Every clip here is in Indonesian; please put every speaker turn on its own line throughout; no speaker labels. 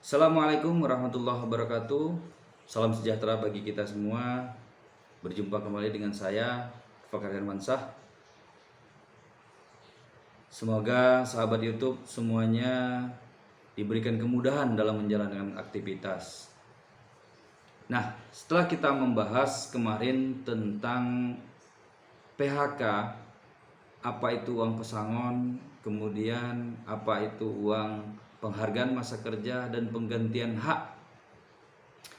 Assalamualaikum warahmatullahi wabarakatuh. Salam sejahtera bagi kita semua. Berjumpa kembali dengan saya, Fakar Hermansah. Semoga sahabat YouTube semuanya diberikan kemudahan dalam menjalankan aktivitas. Nah, setelah kita membahas kemarin tentang PHK, apa itu uang pesangon, kemudian apa itu uang penghargaan masa kerja dan penggantian hak.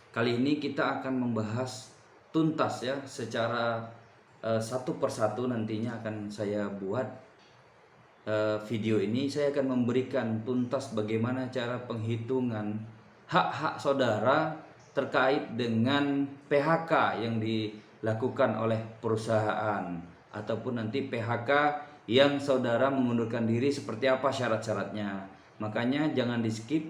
Kali ini kita akan membahas tuntas ya, secara satu persatu nantinya akan saya buat video ini. Saya akan memberikan tuntas bagaimana cara penghitungan hak-hak saudara terkait dengan PHK yang dilakukan oleh perusahaan, ataupun nanti PHK yang saudara mengundurkan diri, seperti apa syarat-syaratnya. Makanya jangan di skip,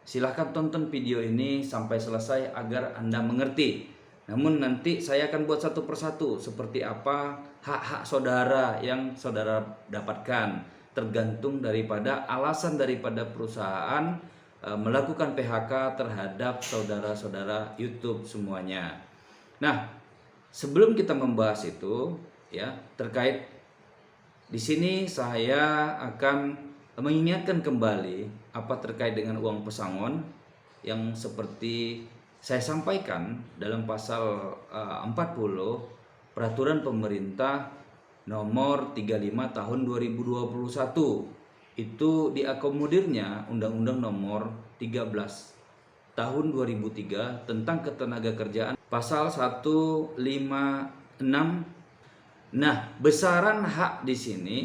silahkan tonton video ini sampai selesai agar Anda mengerti. Namun nanti saya akan buat satu persatu seperti apa hak-hak saudara yang saudara dapatkan, tergantung daripada alasan daripada perusahaan melakukan PHK terhadap saudara-saudara YouTube semuanya. Nah, sebelum kita membahas itu ya, terkait di sini saya akan mengingatkan kembali apa terkait dengan uang pesangon yang seperti saya sampaikan dalam pasal 40 Peraturan Pemerintah nomor 35 tahun 2021. Itu diakomodirnya Undang-Undang nomor 13 tahun 2003 tentang ketenagakerjaan pasal 156. Nah, besaran hak di sini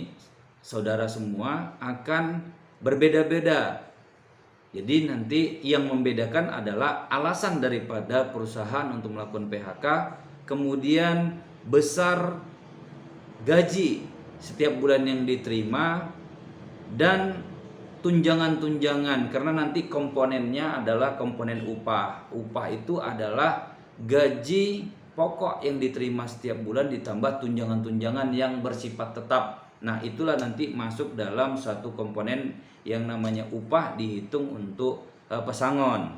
saudara semua akan berbeda-beda. Jadi nanti yang membedakan adalah alasan daripada perusahaan untuk melakukan PHK, kemudian besar gaji setiap bulan yang diterima, dan tunjangan-tunjangan, karena nanti komponennya adalah komponen upah. Upah itu adalah gaji pokok yang diterima setiap bulan ditambah tunjangan-tunjangan yang bersifat tetap. Nah, itulah nanti masuk dalam satu komponen yang namanya upah, dihitung untuk pesangon.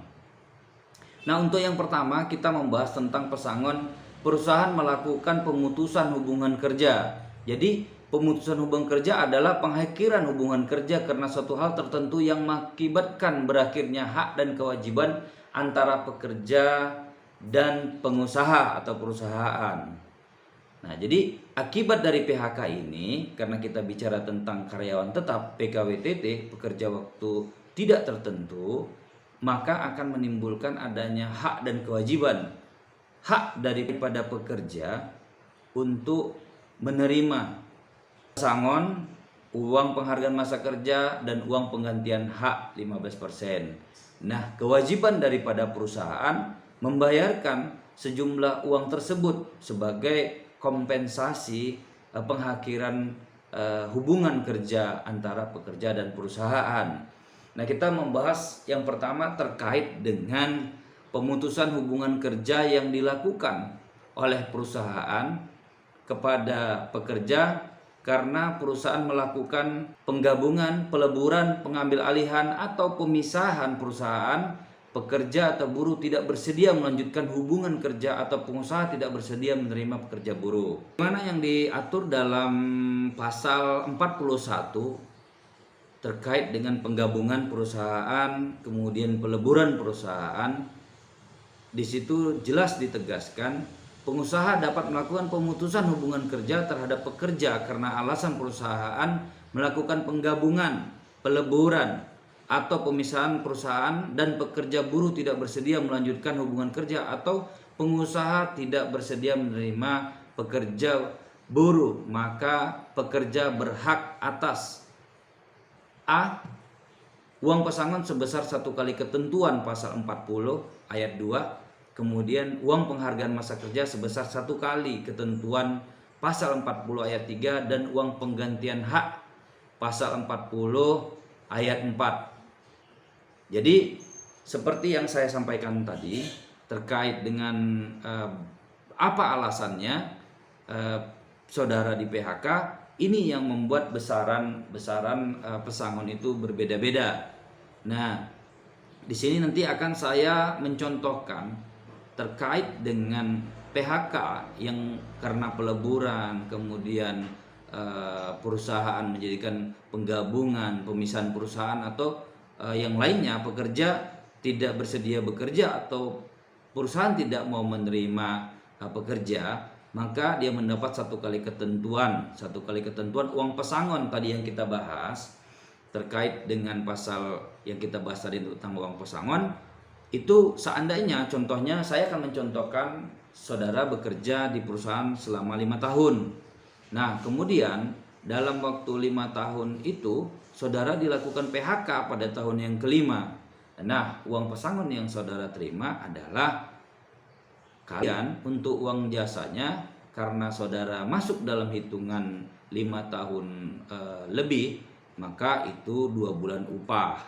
Nah, untuk yang pertama kita membahas tentang pesangon. Perusahaan melakukan pemutusan hubungan kerja. Jadi pemutusan hubungan kerja adalah pengakhiran hubungan kerja karena suatu hal tertentu yang mengakibatkan berakhirnya hak dan kewajiban antara pekerja dan pengusaha atau perusahaan. Nah, jadi akibat dari PHK ini, karena kita bicara tentang karyawan tetap PKWTT, pekerja waktu tidak tertentu, maka akan menimbulkan adanya hak dan kewajiban. Hak daripada pekerja untuk menerima pesangon, uang penghargaan masa kerja, dan uang penggantian hak 15%. Nah, kewajiban daripada perusahaan membayarkan sejumlah uang tersebut sebagai kompensasi pengakhiran hubungan kerja antara pekerja dan perusahaan. Nah, kita membahas yang pertama terkait dengan pemutusan hubungan kerja yang dilakukan oleh perusahaan kepada pekerja karena perusahaan melakukan penggabungan, peleburan, pengambil alihan atau pemisahan perusahaan. Pekerja atau buruh tidak bersedia melanjutkan hubungan kerja atau pengusaha tidak bersedia menerima pekerja buruh. Mana yang diatur dalam pasal 41 terkait dengan penggabungan perusahaan, kemudian peleburan perusahaan. Di situ jelas ditegaskan pengusaha dapat melakukan pemutusan hubungan kerja terhadap pekerja karena alasan perusahaan melakukan penggabungan, peleburan, atau pemisahan perusahaan, dan pekerja buruh tidak bersedia melanjutkan hubungan kerja atau pengusaha tidak bersedia menerima pekerja buruh, maka pekerja berhak atas A. Uang pesangon sebesar 1 kali ketentuan pasal 40 ayat 2. Kemudian uang penghargaan masa kerja sebesar 1 kali ketentuan pasal 40 ayat 3. Dan uang penggantian hak pasal 40 ayat 4. Jadi seperti yang saya sampaikan tadi terkait dengan apa alasannya saudara di PHK, ini yang membuat besaran pesangon itu berbeda-beda. Nah, Di sini nanti akan saya mencontohkan terkait dengan PHK yang karena peleburan, kemudian perusahaan menjadikan penggabungan, pemisahan perusahaan, atau yang lainnya, pekerja tidak bersedia bekerja atau perusahaan tidak mau menerima pekerja, maka dia mendapat satu kali ketentuan uang pesangon tadi yang kita bahas terkait dengan pasal yang kita bahas tadi tentang uang pesangon. Itu seandainya, contohnya saya akan mencontohkan saudara bekerja di perusahaan selama 5 tahun. Nah, kemudian dalam waktu 5 tahun itu saudara dilakukan PHK pada tahun yang kelima. Nah, uang pesangon yang saudara terima adalah kalian untuk uang jasanya, karena saudara masuk dalam hitungan 5 tahun lebih, maka itu 2 bulan upah.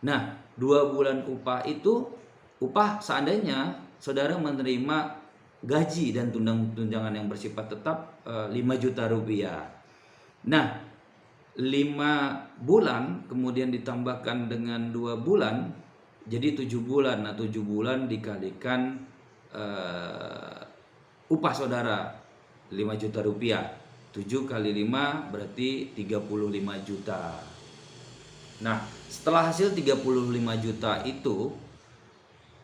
Nah, 2 bulan upah itu upah seandainya saudara menerima gaji dan tunjangan yang bersifat tetap 5 juta rupiah. Nah, 5 bulan kemudian ditambahkan dengan 2 bulan jadi 7 bulan. Nah, 7 bulan dikalikan upah saudara 5 juta rupiah. 7 kali 5 berarti 35 juta. Nah, setelah hasil 35 juta itu,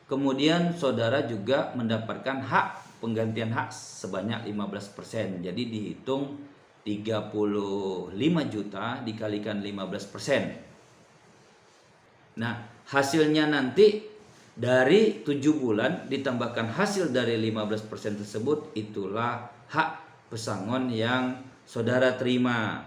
kemudian saudara juga mendapatkan hak penggantian hak sebanyak 15%. Jadi dihitung 35 juta dikalikan 15%. Nah, hasilnya nanti dari 7 bulan ditambahkan hasil dari 15% tersebut, itulah hak pesangon yang saudara terima.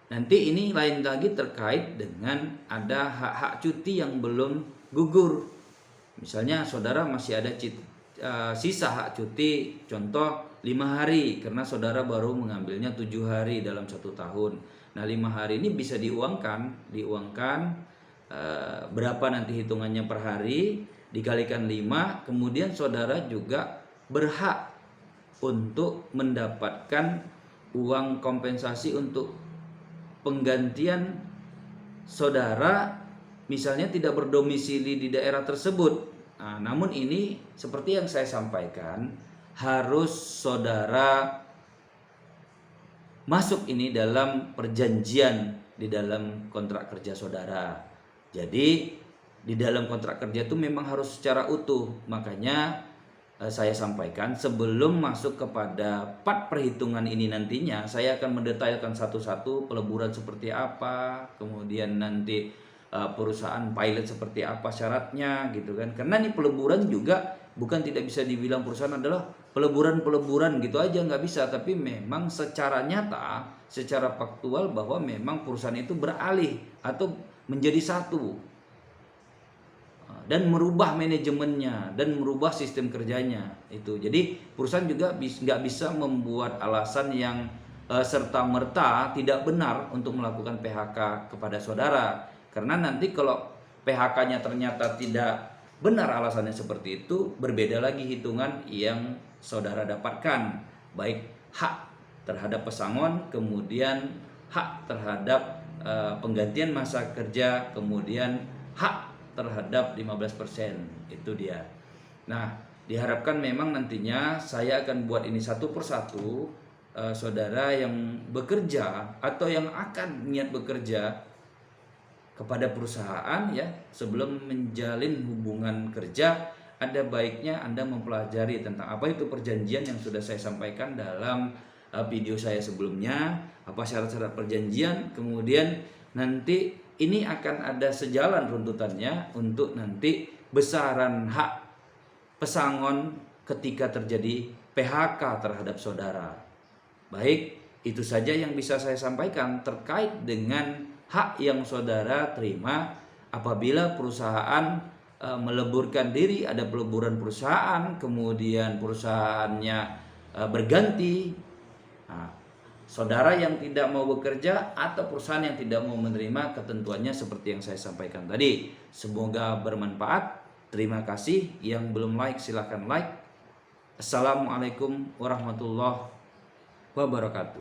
Nanti ini lain lagi terkait dengan ada hak-hak cuti yang belum gugur. Misalnya saudara masih ada sisa hak cuti, contoh 5 hari, karena saudara baru mengambilnya 7 hari dalam 1 tahun. Nah, 5 hari ini bisa diuangkan berapa nanti hitungannya per hari, dikalikan 5, kemudian saudara juga berhak untuk mendapatkan uang kompensasi untuk penggantian saudara misalnya tidak berdomisili di daerah tersebut. Nah, namun ini seperti yang saya sampaikan, harus saudara masuk ini dalam perjanjian di dalam kontrak kerja saudara. Jadi di dalam kontrak kerja itu memang harus secara utuh. Makanya saya sampaikan sebelum masuk kepada part perhitungan ini, nantinya saya akan mendetailkan satu-satu peleburan seperti apa, kemudian nanti perusahaan pilot seperti apa syaratnya gitu kan. Karena ini peleburan juga bukan tidak bisa dibilang perusahaan adalah peleburan gitu aja, nggak bisa. Tapi memang secara nyata, secara faktual bahwa memang perusahaan itu beralih atau menjadi satu dan merubah manajemennya dan merubah sistem kerjanya itu. Jadi perusahaan juga nggak bisa membuat alasan yang serta merta tidak benar untuk melakukan PHK kepada saudara, karena nanti kalau PHK-nya ternyata tidak benar alasannya seperti itu, berbeda lagi hitungan yang saudara dapatkan, baik hak terhadap pesangon, kemudian hak terhadap penggantian masa kerja, kemudian hak terhadap 15%. Itu dia. Nah, diharapkan memang nantinya saya akan buat ini satu persatu. Saudara yang bekerja atau yang akan niat bekerja kepada perusahaan ya, sebelum menjalin hubungan kerja, ada baiknya Anda mempelajari tentang apa itu perjanjian yang sudah saya sampaikan dalam video saya sebelumnya, apa syarat-syarat perjanjian, kemudian nanti ini akan ada sejalan runtutannya untuk nanti besaran hak pesangon ketika terjadi PHK terhadap saudara. Baik, itu saja yang bisa saya sampaikan terkait dengan hak yang saudara terima apabila perusahaan meleburkan diri, ada peleburan perusahaan, kemudian perusahaannya berganti. Nah, saudara yang tidak mau bekerja atau perusahaan yang tidak mau menerima ketentuannya seperti yang saya sampaikan tadi. Semoga bermanfaat. Terima kasih. Yang belum like silahkan like. Assalamualaikum warahmatullahi wabarakatuh.